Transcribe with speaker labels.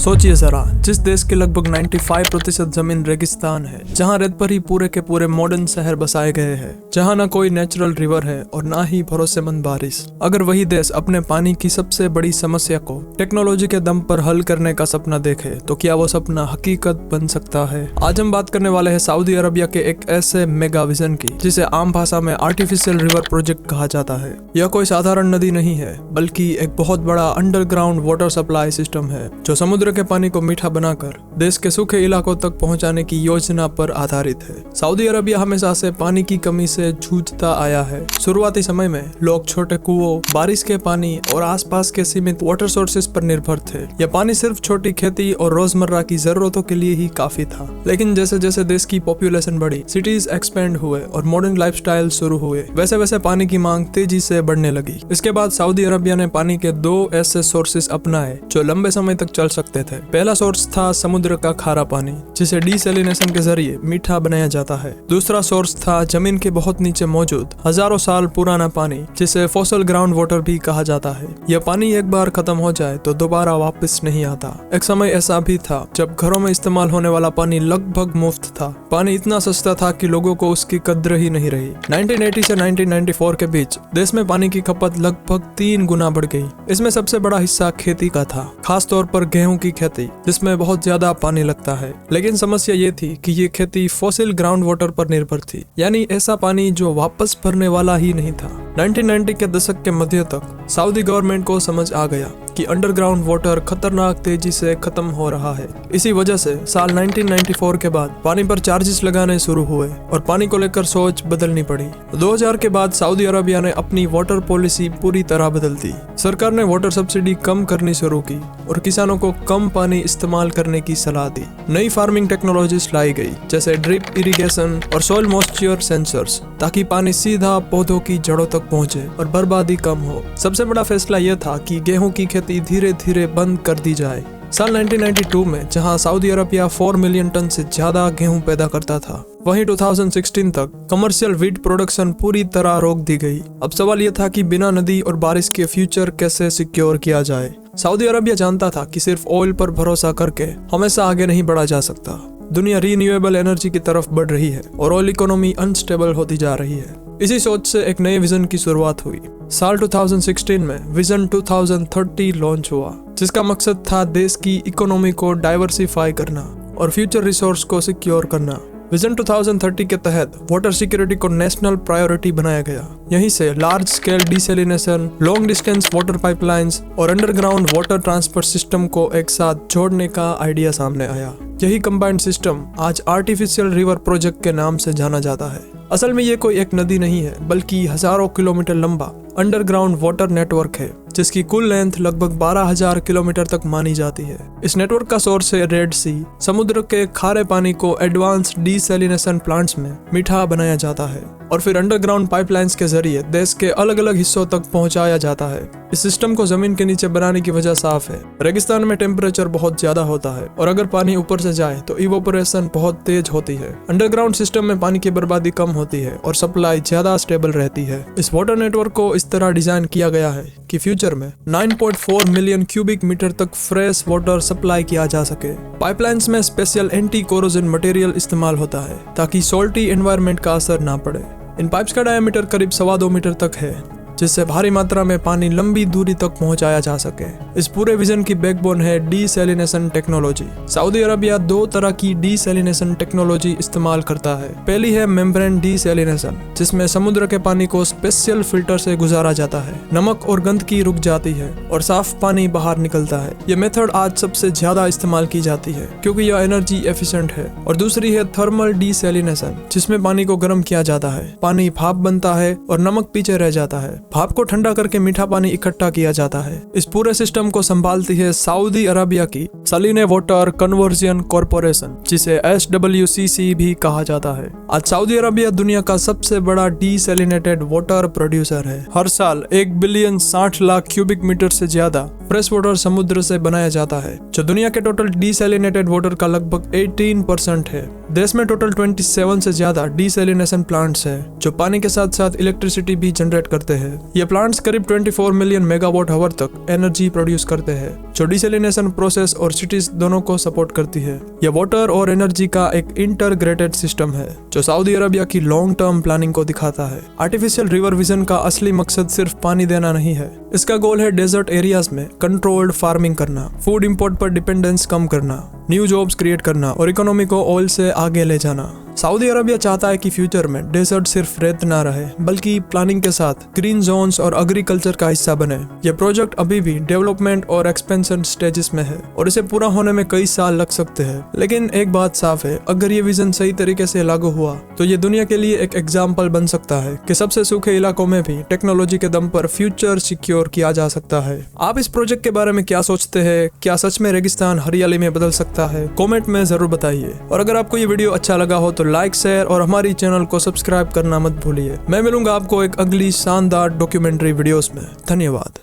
Speaker 1: सोचिए जरा, जिस देश के लगभग 95% जमीन रेगिस्तान है, जहाँ रेत पर ही पूरे के पूरे मॉडर्न शहर बसाए गए हैं, जहाँ न कोई नेचुरल रिवर है और ना ही भरोसेमंद बारिश, अगर वही देश अपने पानी की सबसे बड़ी समस्या को टेक्नोलॉजी के दम पर हल करने का सपना देखे, तो क्या वो सपना हकीकत बन सकता है? आज हम बात करने वाले हैं सऊदी अरबिया के एक ऐसे मेगा विजन की जिसे आम भाषा में आर्टिफिशियल रिवर प्रोजेक्ट कहा जाता है। यह कोई साधारण नदी नहीं है, बल्कि एक बहुत बड़ा अंडरग्राउंड वाटर सप्लाई सिस्टम है जो समुद्र के पानी को मीठा बनाकर देश के सूखे इलाकों तक पहुंचाने की योजना पर आधारित है। सऊदी अरबिया हमेशा से पानी की कमी से जूझता आया है। शुरुआती समय में लोग छोटे कुओं, बारिश के पानी और आसपास के सीमित वाटर सोर्सेज पर निर्भर थे। यह पानी सिर्फ छोटी खेती और रोजमर्रा की जरूरतों के लिए ही काफी था। लेकिन जैसे जैसे देश की पॉपुलेशन बढ़ी, सिटीज एक्सपेंड हुए और मॉडर्न लाइफस्टाइल शुरू हुए, वैसे वैसे पानी की मांग तेजी से बढ़ने लगी। इसके बाद सऊदी अरबिया ने पानी के दो ऐसे सोर्सेज अपनाए जो लंबे समय तक चल सकते थे। पहला सोर्स था समुद्र का खारा पानी, जिसे डिसैलिनेशन के जरिए मीठा बनाया जाता है। दूसरा सोर्स था जमीन के बहुत नीचे मौजूद हजारों साल पुराना पानी, जिसे फॉसल ग्राउंड वाटर भी कहा जाता है। यह पानी एक बार खत्म हो जाए तो दोबारा वापस नहीं आता। एक समय ऐसा भी था जब घरों में इस्तेमाल होने वाला पानी लगभग मुफ्त था। पानी इतना सस्ता था कि लोगों को उसकी कद्र ही नहीं रही। 1980 से 1994 के बीच देश में पानी की खपत लगभग 3 गुना बढ़ गई। इसमें सबसे बड़ा हिस्सा खेती का था, खास तौर पर गेहूं की खेती, जिसमें बहुत ज्यादा पानी लगता है। लेकिन समस्या ये थी कि ये खेती फॉसिल ग्राउंड वाटर पर निर्भर थी, यानी ऐसा पानी जो वापस भरने वाला ही नहीं था। 1990 के दशक के मध्य तक सऊदी गवर्नमेंट को समझ आ गया कि अंडरग्राउंड वाटर खतरनाक तेजी से खत्म हो रहा है। इसी वजह से साल 1994 के बाद पानी पर चार्जेस लगाने शुरू हुए और पानी को लेकर सोच बदलनी पड़ी। 2000 के बाद सऊदी अरबिया ने अपनी वाटर पॉलिसी पूरी तरह बदल दी। सरकार ने वाटर सब्सिडी कम करनी शुरू की और किसानों को कम पानी इस्तेमाल करने की सलाह दी। नई फार्मिंग टेक्नोलॉजीज लाई गई, जैसे ड्रिप इरिगेशन और सॉइल मॉइस्चर सेंसर्स, ताकि पानी सीधा पौधों की जड़ों तक पहुंचे और बर्बादी कम हो। सबसे बड़ा फैसला यह था कि गेहूं की खेती धीरे धीरे बंद कर दी जाए। साल 1992 में जहां सऊदी अरबिया 4 मिलियन टन से ज्यादा गेहूं पैदा करता था, वहीं 2016 तक कमर्शियल वीट प्रोडक्शन पूरी तरह रोक दी गई। अब सवाल यह था कि बिना नदी और बारिश के फ्यूचर कैसे सिक्योर किया जाए। सऊदी अरबिया जानता था कि सिर्फ ऑयल पर भरोसा करके हमेशा आगे नहीं बढ़ा जा सकता। दुनिया रिन्यूएबल एनर्जी की तरफ बढ़ रही है और ऑयल इकोनॉमी अनस्टेबल होती जा रही है। इसी सोच से एक नए विजन की शुरुआत हुई। साल 2016 में विजन 2030 लॉन्च हुआ, जिसका मकसद था देश की इकोनॉमी को डाइवर्सिफाई करना और फ्यूचर रिसोर्स को सिक्योर करना। विजन 2030 के तहत वाटर सिक्योरिटी को नेशनल प्रायोरिटी बनाया गया। यहीं से large scale desalination, long distance water pipelines और अंडरग्राउंड वाटर ट्रांसफर सिस्टम को एक साथ जोड़ने का आइडिया सामने आया। यही कंबाइंड सिस्टम आज आर्टिफिशियल रिवर प्रोजेक्ट के नाम से जाना जाता है। असल में ये कोई एक नदी नहीं है, बल्कि हजारों किलोमीटर लंबा अंडरग्राउंड वाटर नेटवर्क है, जिसकी कुल लेंथ लगभग 12,000 किलोमीटर तक मानी जाती है। इस नेटवर्क का सोर्स है रेड सी। समुद्र के खारे पानी को एडवांस डिसैलिनेशन प्लांट्स में मीठा बनाया जाता है और फिर अंडरग्राउंड पाइपलाइंस के जरिए देश के अलग अलग हिस्सों तक पहुंचाया जाता है। इस सिस्टम को जमीन के नीचे बनाने की वजह साफ है। रेगिस्तान में टेम्परेचर बहुत ज्यादा होता है और अगर पानी ऊपर से जाए तो इवोपोरेशन बहुत तेज होती है। अंडरग्राउंड सिस्टम में पानी की बर्बादी कम होती है और सप्लाई ज्यादा स्टेबल रहती है। इस वाटर नेटवर्क को इस तरह डिजाइन किया गया है कि फ्यूचर में 9.4 मिलियन क्यूबिक मीटर तक फ्रेश वाटर सप्लाई किया जा सके। पाइपलाइंस में स्पेशल एंटी कोरोजन मटेरियल इस्तेमाल होता है ताकि सॉल्टी एनवायरनमेंट का असर ना पड़े। इन पाइप्स का डायमीटर करीब 2.25 मीटर तक है, जिससे भारी मात्रा में पानी लंबी दूरी तक पहुंचाया जा सके। इस पूरे विजन की बैकबोन है डिसैलिनेशन टेक्नोलॉजी। सऊदी अरबिया 2 तरह की डिसैलिनेशन टेक्नोलॉजी इस्तेमाल करता है। पहली है मेम्ब्रेन डिसैलिनेशन, जिसमें समुद्र के पानी को स्पेशल फिल्टर से गुजारा जाता है। नमक और गंदगी रुक जाती है और साफ पानी बाहर निकलता है। यह मेथड आज सबसे ज्यादा इस्तेमाल की जाती है क्योंकि यह एनर्जी एफिशिएंट है। और दूसरी है थर्मल डिसैलिनेशन, जिसमें पानी को गर्म किया जाता है, पानी भाप बनता है और नमक पीछे रह जाता है। भाप को ठंडा करके मीठा पानी इकट्ठा किया जाता है। इस पूरे सिस्टम को संभालती है सऊदी अरबिया की सलीने वाटर कन्वर्जन कॉर्पोरेशन, जिसे SWCC भी कहा जाता है। आज सऊदी अरबिया दुनिया का सबसे बड़ा डिसैलिनेटेड वाटर प्रोड्यूसर है। हर साल 1 बिलियन 60 लाख क्यूबिक मीटर से ज्यादा फ्रेश वाटर समुद्र से बनाया जाता है, जो दुनिया के टोटल डिसैलिनेटेड वाटर का लगभग 18% है। देश में टोटल 27 से ज्यादा डिसैलिनेशन प्लांट्स है, जो पानी के साथ साथ इलेक्ट्रिसिटी भी जनरेट करते हैं। ये प्लांट्स करीब 24 मिलियन मेगावाट आवर तक एनर्जी प्रोड्यूस करते हैं, जो डिसैलिनेशन प्रोसेस और सिटीज दोनों को सपोर्ट करती है। यह वाटर और एनर्जी का एक इंटरग्रेटेड सिस्टम है जो सऊदी अरबिया की लॉन्ग टर्म प्लानिंग को दिखाता है। आर्टिफिशियल रिवर विजन का असली मकसद सिर्फ पानी देना नहीं है, इसका गोल है डेजर्ट एरियाज में कंट्रोल्ड फार्मिंग करना, फूड इंपोर्ट पर डिपेंडेंस कम करना, न्यू जॉब्स क्रिएट करना और इकोनॉमी को ऑयल से आगे ले जाना। सऊदी अरबिया चाहता है कि फ्यूचर में डेजर्ट सिर्फ रेत ना रहे, बल्कि प्लानिंग के साथ ग्रीन जोन्स और एग्रीकल्चर का हिस्सा बने। यह प्रोजेक्ट अभी भी डेवलपमेंट और एक्सपेंशन स्टेजेस में है और इसे पूरा होने में कई साल लग सकते हैं। लेकिन एक बात साफ है, अगर ये विजन सही तरीके से लागू हुआ तो ये दुनिया के लिए एक एग्जाम्पल बन सकता है कि सबसे सूखे इलाकों में भी टेक्नोलॉजी के दम पर फ्यूचर सिक्योर किया जा सकता है। आप इस प्रोजेक्ट के बारे में क्या सोचते हैं? क्या सच में रेगिस्तान हरियाली में बदल सकता है? कमेंट में जरूर बताइए। और अगर आपको ये वीडियो अच्छा लगा हो तो लाइक, शेयर और हमारी चैनल को सब्सक्राइब करना मत भूलिए। मैं मिलूंगा आपको एक अगली शानदार डॉक्यूमेंट्री वीडियोस में। धन्यवाद।